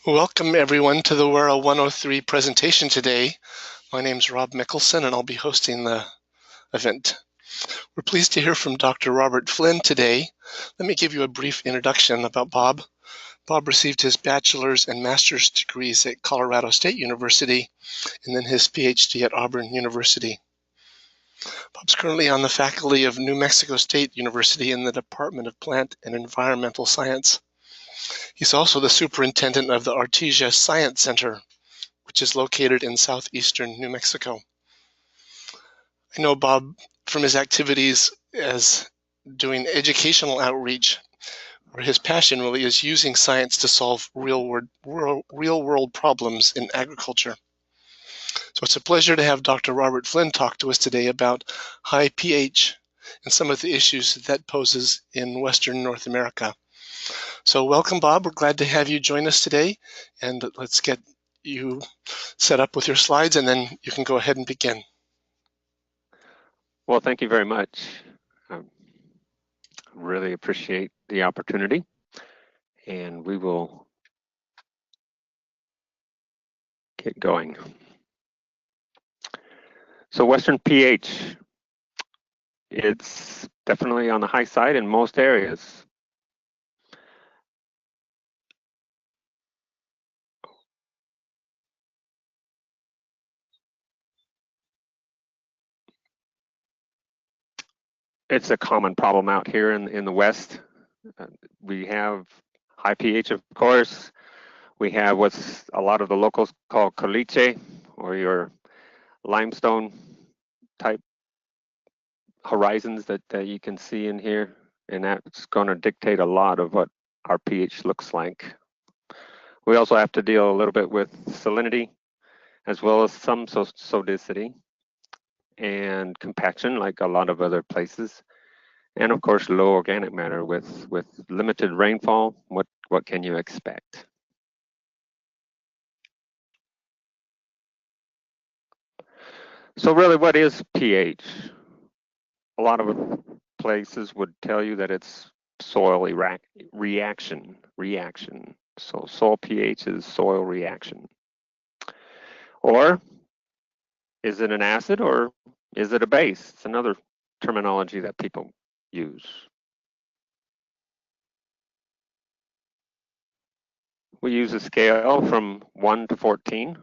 Welcome everyone to the WERA 103 presentation today. My name is Rob Mickelson and I'll be hosting the event. We're pleased to hear from Dr. Robert Flynn today. Let me give you a brief introduction about Bob. Bob received his bachelor's and master's degrees at Colorado State University and then his PhD at Auburn University. Bob's currently on the faculty of New Mexico State University in the Department of Plant and Environmental Science. He's also the superintendent of the Artesia Science Center, which is located in southeastern New Mexico. I know Bob from his activities as doing educational outreach, where his passion really is using science to solve real-world problems in agriculture. So it's a pleasure to have Dr. Robert Flynn talk to us today about high pH and some of the issues that poses in Western North America. So welcome, Bob. We're glad to have you join us today, and let's get you set up with your slides, and then you can go ahead and begin. Well, thank you very much. I really appreciate the opportunity, and we will get going. So Western pH, it's definitely on the high side in most areas. It's a common problem out here in the West. We have high pH, of course. We have what's a lot of the locals call caliche, or your limestone type horizons that you can see in here, and that's going to dictate a lot of what our pH looks like. We also have to deal a little bit with salinity, as well as some sodicity and compaction, like a lot of other places, and of course low organic matter. With limited rainfall, what can you expect? So really, what is pH? A lot of places would tell you that it's soil reaction. So soil pH is soil reaction. Or is it an acid, or is it a base? It's another terminology that people use. We use a scale from 1 to 14,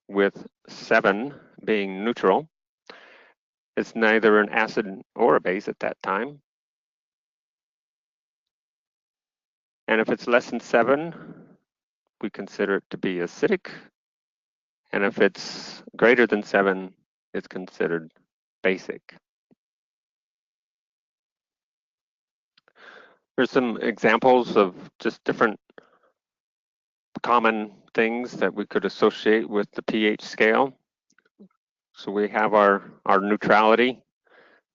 with 7 being neutral. It's neither an acid or a base at that time. And if it's less than 7, we consider it to be acidic. And if it's greater than 7, it's considered basic. Here's some examples of just different common things that we could associate with the pH scale. So we have our neutrality.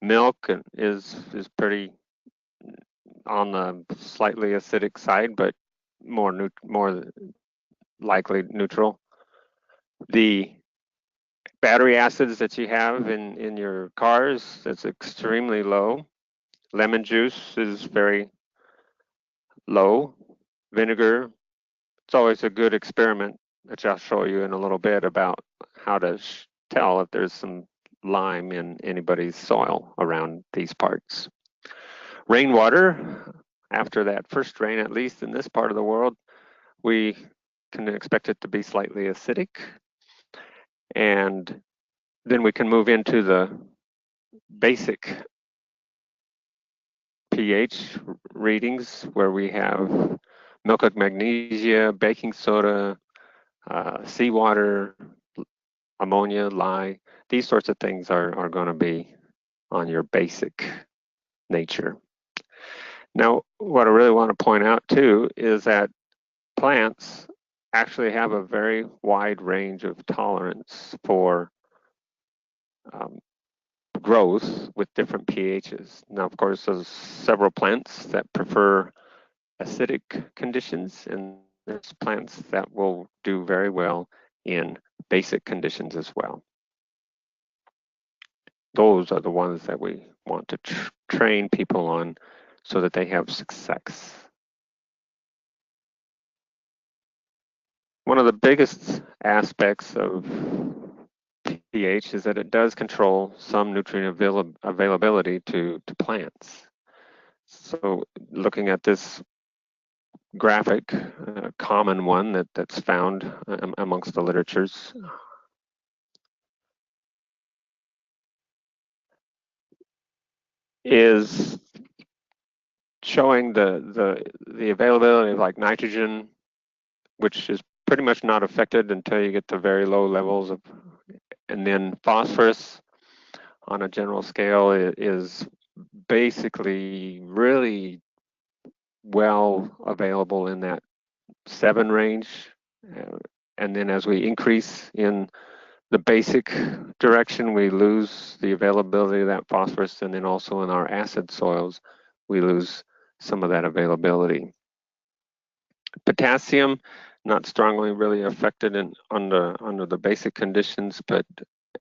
Milk is pretty on the slightly acidic side, but more likely neutral. The battery acids that you have in your cars, it's extremely low. Lemon juice is very low. Vinegar, it's always a good experiment, which I'll show you in a little bit, about how to tell if there's some lime in anybody's soil around these parts. Rainwater, after that first rain, at least in this part of the world, we can expect it to be slightly acidic. And then we can move into the basic pH readings, where we have milk of magnesia, baking soda, seawater, ammonia, lye. These sorts of things are going to be on your basic nature. Now, what I really want to point out too is that plants actually have a very wide range of tolerance for growth with different pHs. Now, of course, there's several plants that prefer acidic conditions, and there's plants that will do very well in basic conditions as well. Those are the ones that we want to train people on so that they have success. One of the biggest aspects of pH is that it does control some nutrient availability to plants. So looking at this graphic, a common one that's found amongst the literatures, is showing the availability of like nitrogen, which is pretty much not affected until you get to very low levels of, and then phosphorus on a general scale is basically really well available in that 7 range. And then as we increase in the basic direction, we lose the availability of that phosphorus, and then also in our acid soils, we lose some of that availability. Potassium, not strongly really affected under the basic conditions, but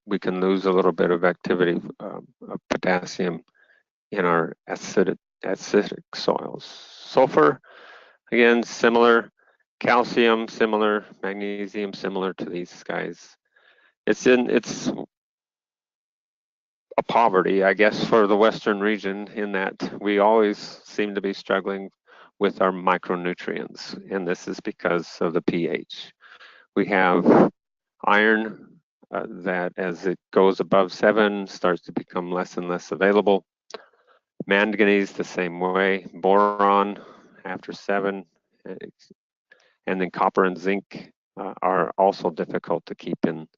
we can lose a little bit of activity of potassium in our acidic soils. Sulfur, again, similar. Calcium, similar. Magnesium, similar to these guys. It's a poverty, I guess, for the Western region in that we always seem to be struggling with our micronutrients, and this is because of the pH. We have iron that as it goes above 7 starts to become less and less available. Manganese the same way, boron after 7, and then copper and zinc are also difficult to keep in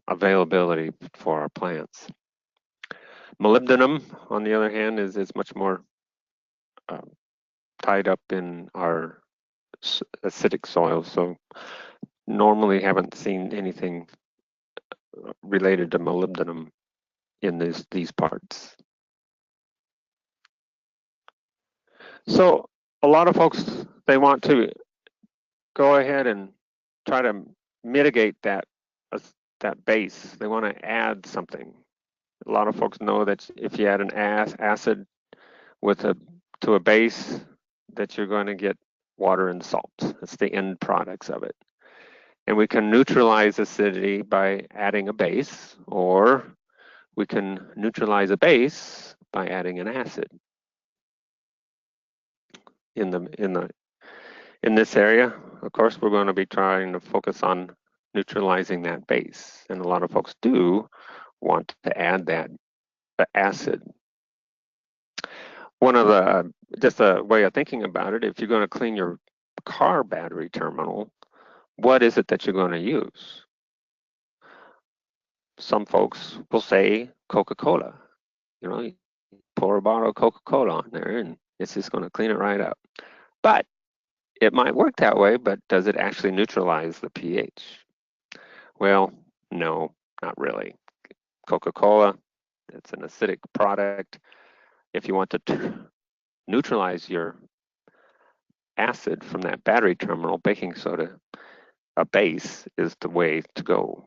availability for our plants. Molybdenum, on the other hand, is much more tied up in our acidic soils, so normally haven't seen anything related to molybdenum in these parts. So a lot of folks, they want to go ahead and try to mitigate that base. They want to add something. A lot of folks know that if you add an acid to a base, that you're going to get water and salt. That's the end products of it. And we can neutralize acidity by adding a base, or we can neutralize a base by adding an acid. In this area, of course, we're going to be trying to focus on neutralizing that base, and a lot of folks do want to add that acid. One of the, just a way of thinking about it, if you're going to clean your car battery terminal, what is it that you're going to use? Some folks will say Coca-Cola. You know, you pour a bottle of Coca-Cola on there and it's just going to clean it right up. But it might work that way, but does it actually neutralize the pH? Well, no, not really. Coca-Cola, it's an acidic product. If you want to neutralize your acid from that battery terminal, baking soda, a base is the way to go.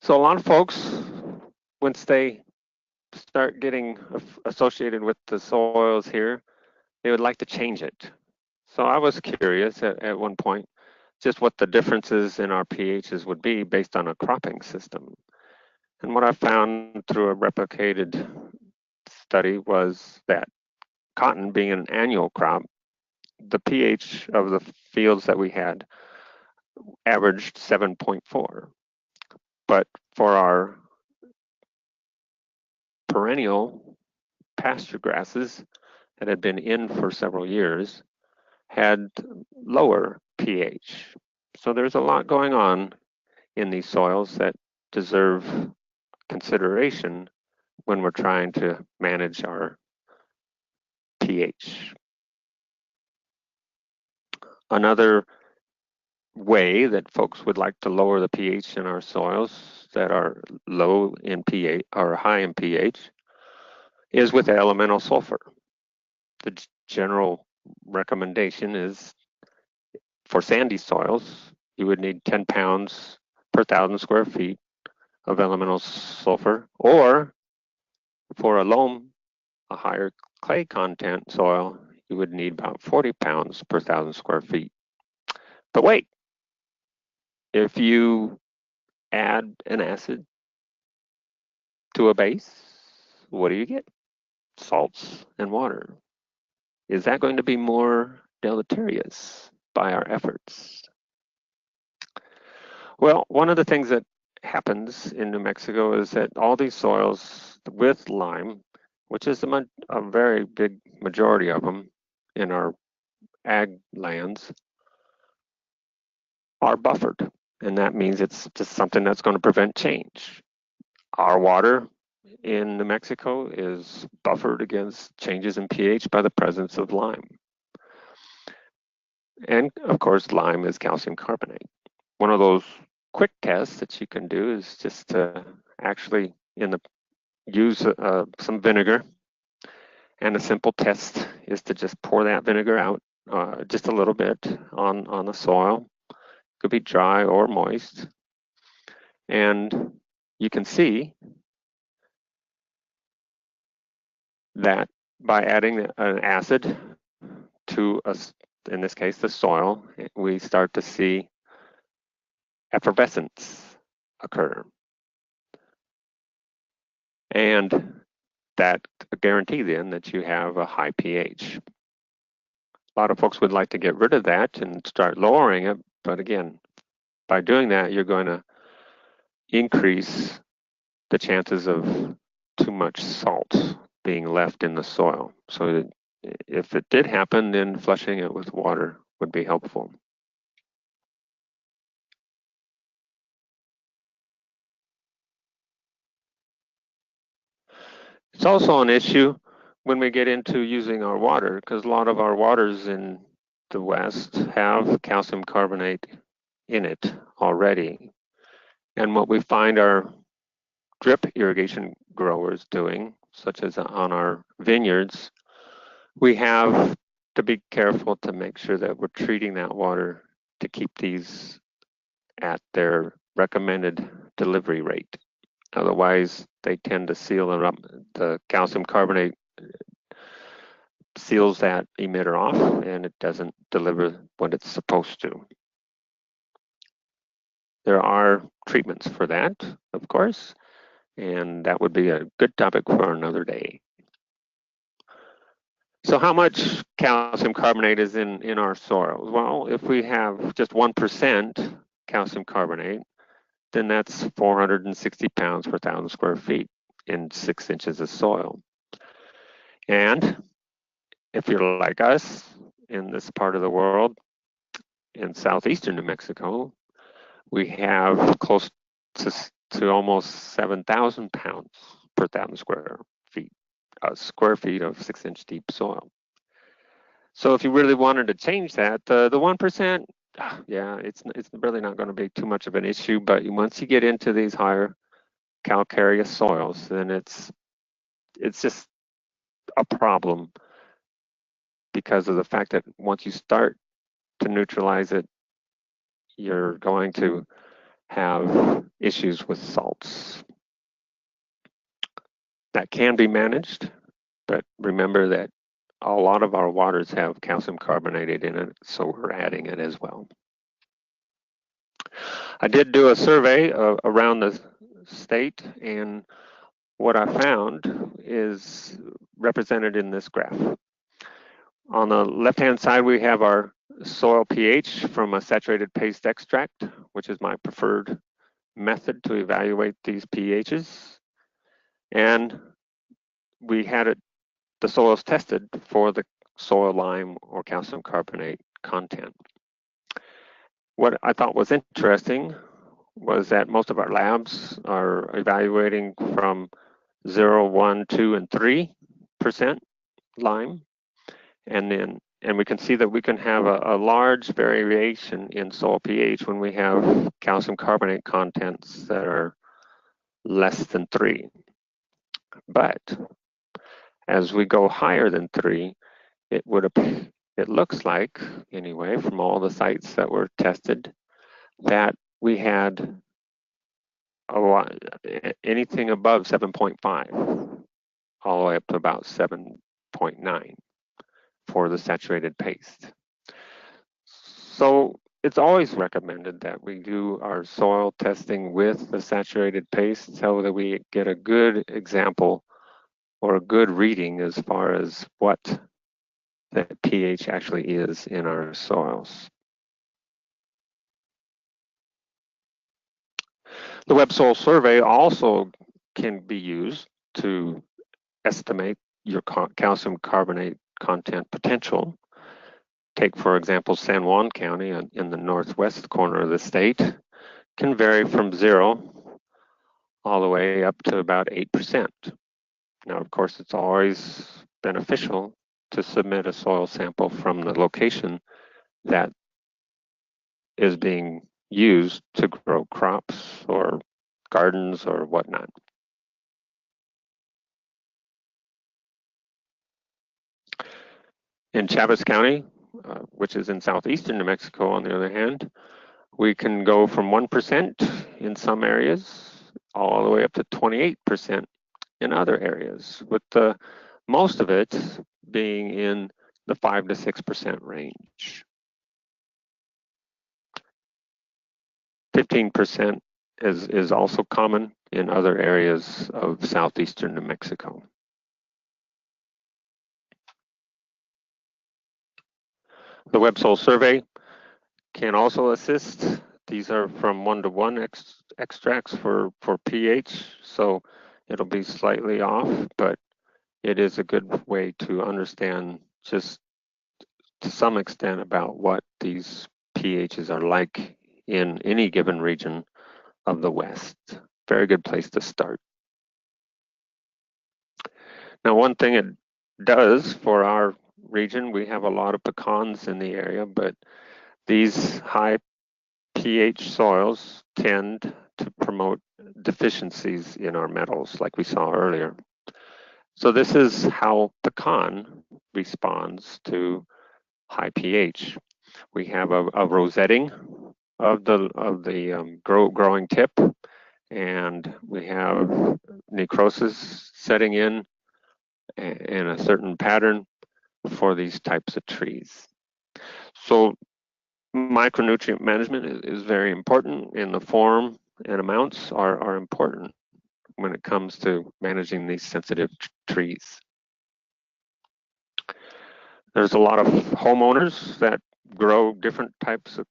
So a lot of folks, once they start getting associated with the soils here, they would like to change it. So I was curious at one point just what the differences in our pHs would be based on a cropping system. And what I found through a replicated study was that cotton being an annual crop, the pH of the fields that we had averaged 7.4. But for our perennial pasture grasses that had been in for several years had lower pH. So there's a lot going on in these soils that deserve consideration when we're trying to manage our pH. Another way that folks would like to lower the pH in our soils that are low in pH or high in pH is with elemental sulfur. The general recommendation is for sandy soils, you would need 10 pounds per 1,000 square feet of elemental sulfur, or for a loam, a higher clay content soil, you would need about 40 pounds per 1,000 square feet. But wait, if you add an acid to a base, what do you get? Salts and water. Is that going to be more deleterious by our efforts? Well, one of the things that happens in New Mexico is that all these soils with lime, which is a very big majority of them in our ag lands, are buffered. And that means it's just something that's going to prevent change. Our water in New Mexico is buffered against changes in pH by the presence of lime. And of course, lime is calcium carbonate. One of those quick tests that you can do is just to actually use some vinegar. And a simple test is to just pour that vinegar out just a little bit on the soil. It could be dry or moist. And you can see that by adding an acid to, in this case, the soil, we start to see effervescence occur. And that guarantee then that you have a high pH. A lot of folks would like to get rid of that and start lowering it, but again, by doing that, you're going to increase the chances of too much salt being left in the soil. So if it did happen, then flushing it with water would be helpful. It's also an issue when we get into using our water, because a lot of our waters in the West have calcium carbonate in it already. And what we find our drip irrigation growers doing, such as on our vineyards, we have to be careful to make sure that we're treating that water to keep these at their recommended delivery rate. Otherwise, they tend to seal it up. The calcium carbonate seals that emitter off and it doesn't deliver what it's supposed to. There are treatments for that, of course, and that would be a good topic for another day. So how much calcium carbonate is in our soils? Well, if we have just 1% calcium carbonate, then that's 460 pounds per 1,000 square feet in 6 inches of soil. And if you're like us in this part of the world, in southeastern New Mexico, we have close to almost 7,000 pounds per 1,000 square feet of 6-inch deep soil. So if you really wanted to change that, the 1%, yeah, it's really not going to be too much of an issue. But once you get into these higher calcareous soils, then it's just a problem because of the fact that once you start to neutralize it, you're going to have issues with salts. That can be managed, but remember that a lot of our waters have calcium carbonate in it, so we're adding it as well. I did do a survey around the state, and what I found is represented in this graph. On the left-hand side, we have our soil pH from a saturated paste extract, which is my preferred method to evaluate these pHs. And we had the soils tested for the soil lime or calcium carbonate content. What I thought was interesting was that most of our labs are evaluating from 0, 1, 2, and 3% lime. And we can see that we can have a large variation in soil pH when we have calcium carbonate contents that are less than 3. But as we go higher than 3, it looks like, anyway, from all the sites that were tested, that we had a lot, anything above 7.5, all the way up to about 7.9 for the saturated paste. So it's always recommended that we do our soil testing with the saturated paste so that we get a good example or a good reading as far as what the pH actually is in our soils. The web soil survey also can be used to estimate your calcium carbonate content potential. Take, for example, San Juan County in the northwest corner of the state, can vary from 0 all the way up to about 8%. Now, of course, it's always beneficial to submit a soil sample from the location that is being used to grow crops or gardens or whatnot. In Chavez County, which is in southeastern New Mexico, on the other hand, we can go from 1% in some areas all the way up to 28% in other areas, with the most of it being in the 5 to 6% range. 15% is also common in other areas of southeastern New Mexico. The web soil survey can also assist. These are from 1-to-1 extracts for pH, so it'll be slightly off, but it is a good way to understand just to some extent about what these pHs are like in any given region of the West. Very good place to start. Now, one thing it does for our region, we have a lot of pecans in the area, but these high pH soils tend to promote deficiencies in our metals, like we saw earlier. So this is how pecan responds to high pH. We have a rosetting of the growing tip, and we have necrosis setting in a certain pattern for these types of trees. So micronutrient management is very important, and the form and amounts are important when it comes to managing these sensitive trees. There's a lot of homeowners that grow different types of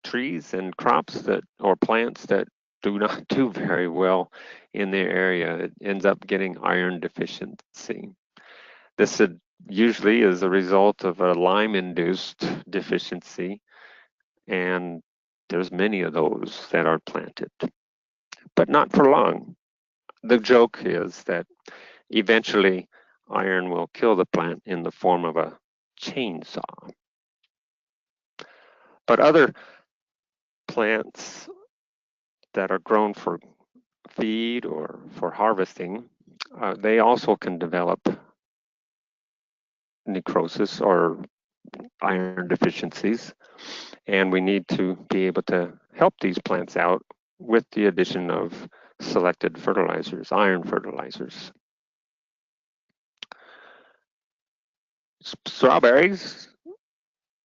trees and crops or plants that do not do very well in their area. It ends up getting iron deficiency. This usually is a result of a Lyme-induced deficiency, and there's many of those that are planted, but not for long. The joke is that eventually iron will kill the plant in the form of a chainsaw. But other plants that are grown for feed or for harvesting, they also can develop necrosis or iron deficiencies, and we need to be able to help these plants out with the addition of selected fertilizers, iron fertilizers. Strawberries.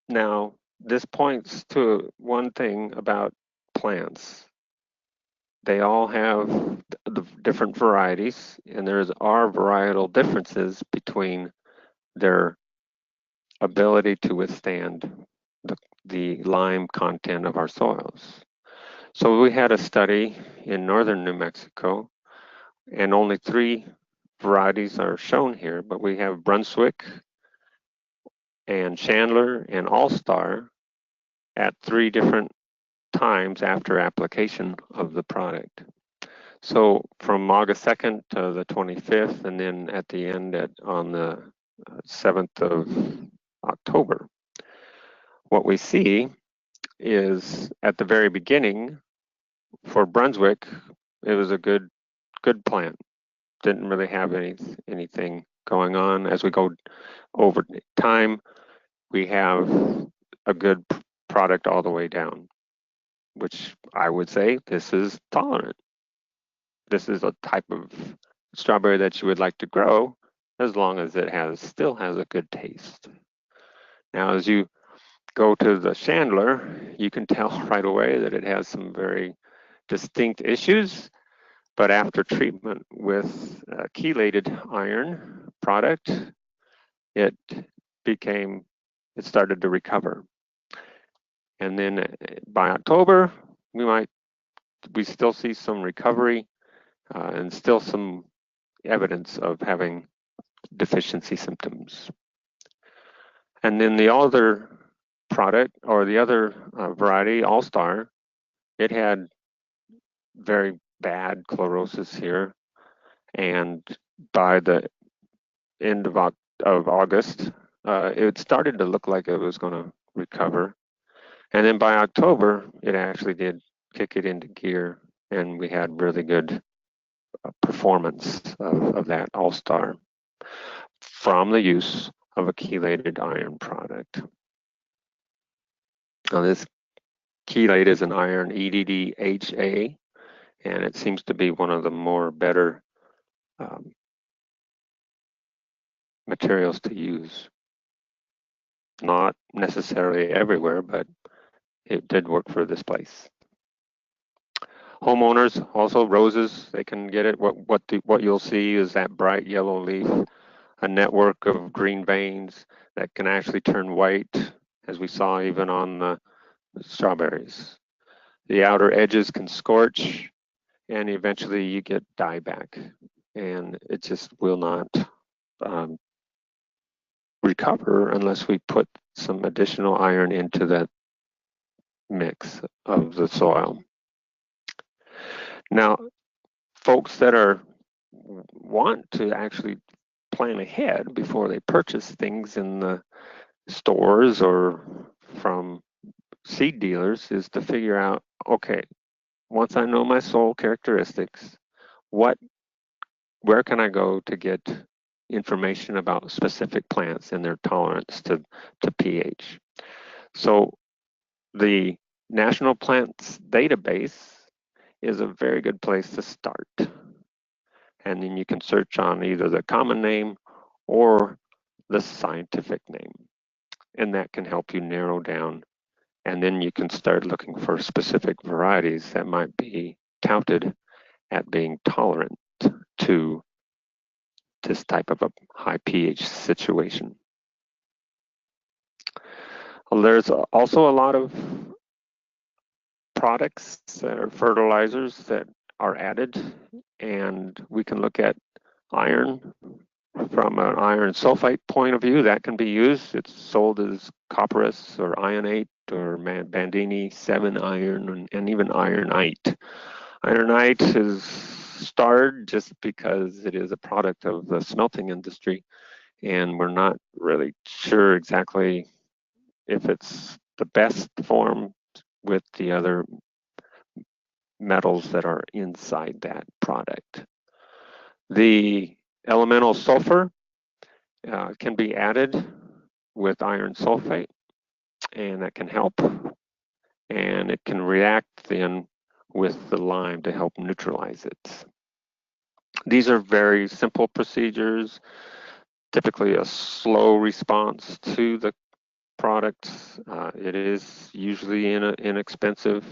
Now, this points to one thing about plants. They all have the different varieties, and there are varietal differences between their ability to withstand the lime content of our soils. So we had a study in northern New Mexico, and only 3 varieties are shown here, but we have Brunswick and Chandler and All-Star at 3 different times after application of the product. So from August 2nd to the 25th, and then at the end on the 7th of October. What we see is at the very beginning for Brunswick, it was a good plant. Didn't really have anything going on. As we go over time, we have a good product all the way down, which I would say this is tolerant. This is a type of strawberry that you would like to grow as long as it still has a good taste. Now, as you go to the chandler, you can tell right away that it has some very distinct issues, but after treatment with a chelated iron product, it started to recover. And then by October, we still see some recovery and still some evidence of having deficiency symptoms. And then the other product, or the other variety, All-Star, it had very bad chlorosis here. And by the end of August, it started to look like it was going to recover. And then by October, it actually did kick it into gear, and we had really good performance of that All-Star from the use of a chelated iron product. Now, this chelate is an iron EDDHA, and it seems to be one of the better materials to use. Not necessarily everywhere, but it did work for this place. Homeowners, also roses, they can get it. What you'll see is that bright yellow leaf, a network of green veins that can actually turn white, as we saw even on the strawberries. The outer edges can scorch, and eventually you get dieback, and it just will not recover unless we put some additional iron into that mix of the soil. Now, folks that want to actually plan ahead before they purchase things in the stores or from seed dealers is to figure out, okay, once I know my soil characteristics, where can I go to get information about specific plants and their tolerance to pH? So the National Plants Database is a very good place to start. And then you can search on either the common name or the scientific name. And that can help you narrow down. And then you can start looking for specific varieties that might be touted at being tolerant to this type of a high pH situation. Well, there's also a lot of products that are fertilizers that are added, and we can look at iron from an iron sulfite point of view. That can be used. It's sold as copperas or ionate or Bandini 7 iron and even ironite. Ironite is starred just because it is a product of the smelting industry, and we're not really sure exactly if it's the best form with the other metals that are inside that product. The elemental sulfur can be added with iron sulfate, and that can help. And it can react then with the lime to help neutralize it. These are very simple procedures, typically a slow response to the product. It is usually inexpensive,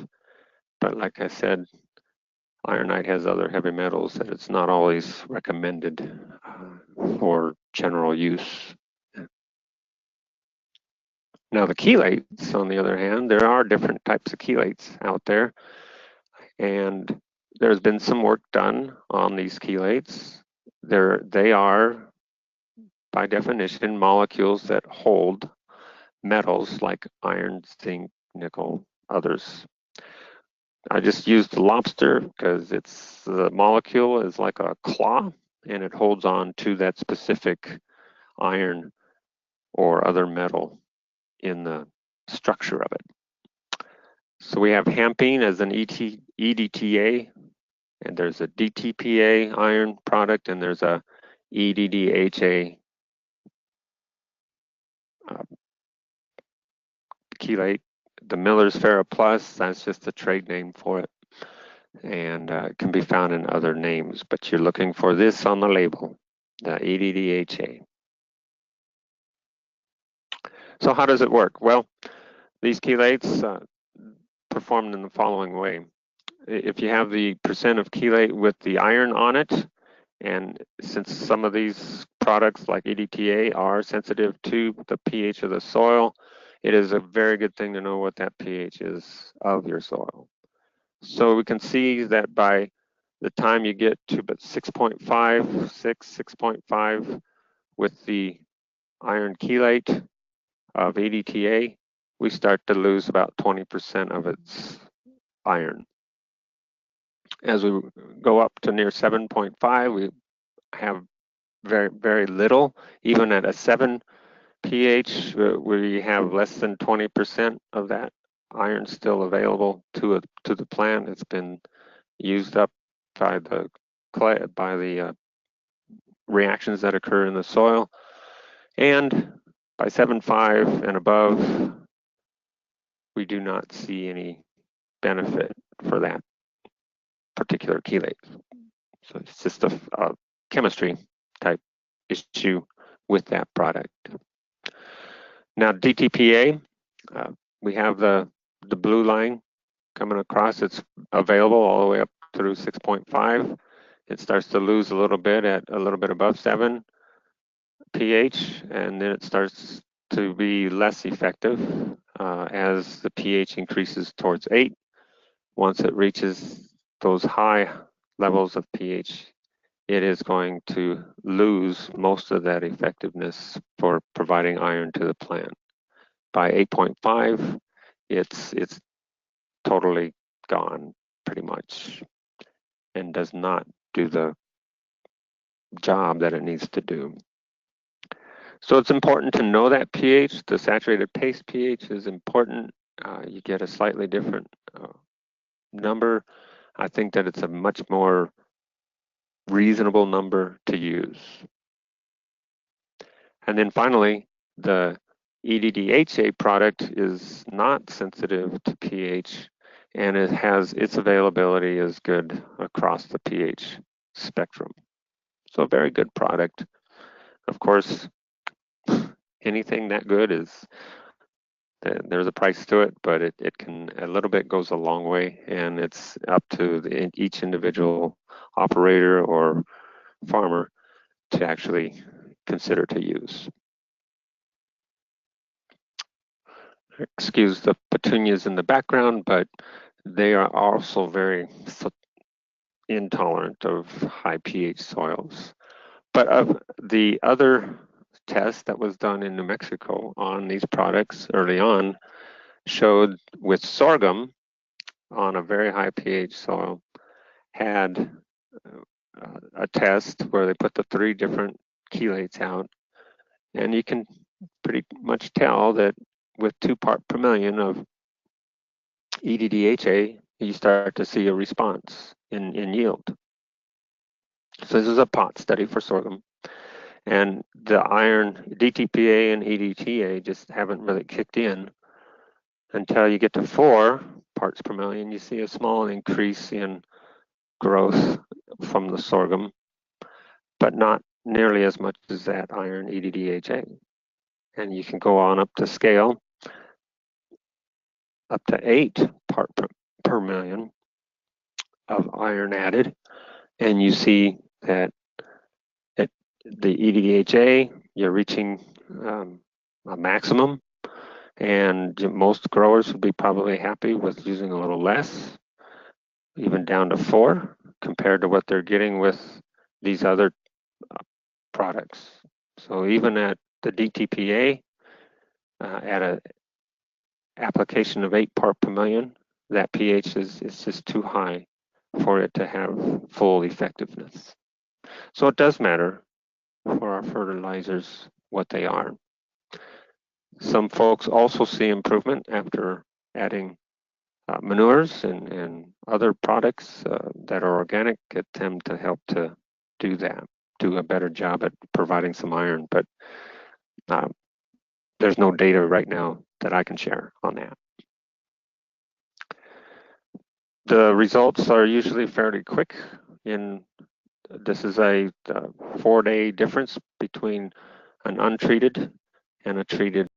but like I said, ironite has other heavy metals that it's not always recommended for general use. Now the chelates, on the other hand, there are different types of chelates out there, and there's been some work done on these chelates. They are, by definition, molecules that hold metals like iron, zinc, nickel, others. I just used the lobster because the molecule is like a claw, and it holds on to that specific iron or other metal in the structure of it. So we have hampine as an EDTA, and there's a DTPA iron product, and there's a EDDHA chelate. The Miller's Ferra Plus, that's just a trade name for it, and it can be found in other names, but you're looking for this on the label, the EDDHA. So how does it work? Well, these chelates performed in the following way. If you have the percent of chelate with the iron on it, and since some of these products like EDTA are sensitive to the pH of the soil, it is a very good thing to know what that pH is of your soil. So we can see that by the time you get to about 6.5, 6.5 with the iron chelate of EDTA, we start to lose about 20% of its iron. As we go up to near 7.5, we have very, very little. Even at a 7 pH, we have less than 20% of that iron still available to the plant. It's been used up by the clay, by the reactions that occur in the soil. And by 7.5 and above, we do not see any benefit for that particular chelate. So it's just a chemistry type issue with that product. Now DTPA, we have the blue line coming across. It's available all the way up through 6.5. It starts to lose a little bit at a little bit above 7 pH, and then it starts to be less effective as the pH increases towards 8. Once it reaches those high levels of pH, it is going to lose most of that effectiveness for providing iron to the plant. By 8.5, it's totally gone pretty much and does not do the job that it needs to do. So it's important to know that pH. The saturated paste pH is important. You get a slightly different number. I think that it's a much more reasonable number to use. And then finally, the EDDHA product is not sensitive to pH, and it has its availability is good across the pH spectrum. So a very good product. Of course, anything that good is, there's a price to it, but it can, a little bit goes a long way, and it's up to each individual operator or farmer to actually consider to use. Excuse the petunias in the background, but they are also very intolerant of high pH soils. But of the other test that was done in New Mexico on these products early on showed with sorghum on a very high pH soil had a test where they put the 3 different chelates out, and you can pretty much tell that with 2 parts per million of EDDHA, you start to see a response in yield. So this is a pot study for sorghum, and the iron DTPA and EDTA just haven't really kicked in until you get to 4 parts per million. You see a small increase in growth from the sorghum, but not nearly as much as that iron EDDHA. And you can go on up to scale up to 8 part per million of iron added, and you see that at the EDDHA, you're reaching a maximum, and most growers would be probably happy with using a little less, even down to 4, compared to what they're getting with these other products. So even at the DTPA, at an application of 8 part per million, that pH is just too high for it to have full effectiveness. So it does matter for our fertilizers what they are. Some folks also see improvement after adding manures and other products that are organic, get them to help to do that, do a better job at providing some iron. But there's no data right now that I can share on that. The results are usually fairly quick. This is a 4-day difference between an untreated and a treated